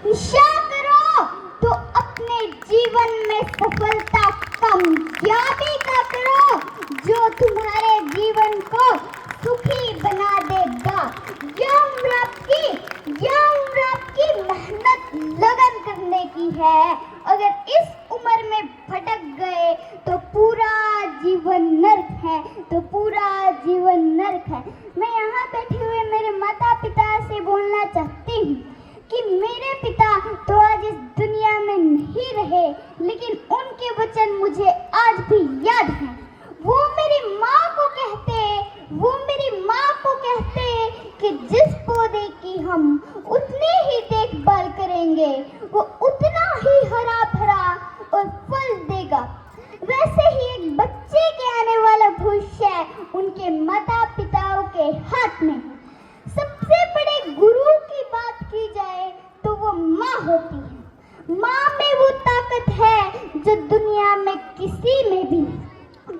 नशा करो तो अपने जीवन में सफलता कामयाबी का करो, जो तुम्हारे जीवन को सुखी बना देगा। यह उम्र आपकी मेहनत लगन करने की है। अगर इस उम्र में भटक गए तो पूरा जीवन नर्क है, तो पूरा जीवन नर्क है। मैं यहाँ बैठे हुए मेरे माता पिता से बोलना चाहती हूँ कि मेरे पिता तो आज इस दुनिया में नहीं रहे, लेकिन उनके वचन मुझे आज भी याद हैं। वो मेरी माँ को कहते कि जिस पौधे की हम उतनी ही देखभाल करेंगे, वो उतना ही हरा भरा और फल देगा। वैसे ही एक बच्चे के आने वाला भविष्य उनके माता पिताओं के हाथ में है। सबसे बड़े गुरु की बात की जाए तो वो माँ होती है। माँ में वो ताकत है जो दुनिया में किसी में भी नहीं।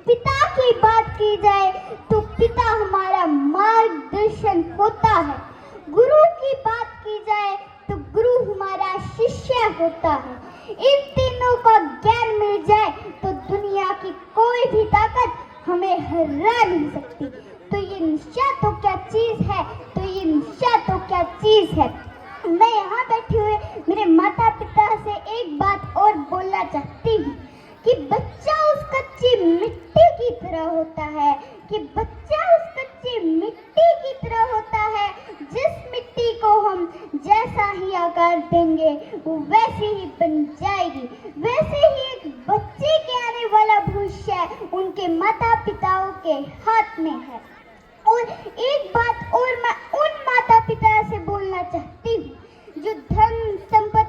पिता की बात की जाए तो पिता हमारा मार्गदर्शन होता है। गुरु की बात की जाए तो गुरु हमारा शिष्य होता है। इन तीनों का ज्ञान मिल जाए तो दुनिया की कोई भी ताकत हमें हरा नहीं सकती। तो ये निशा तो क्या चीज है, मैं यहाँ बैठे हुए मेरे माता पिता से एक बात और बोलना चाहती हूँ कि बच्चा उस कच्ची मिट्टी की तरह होता है, जिस मिट्टी को हम जैसा ही आकार देंगे वो वैसी ही बन जाएगी। वैसे ही एक बच्चे के आने वाला भविष्य उनके माता पिताओं के हाथ में है। और एक बात और मैं उन माता पिता से बोलना चाहती हूँ जो धन संपत्ति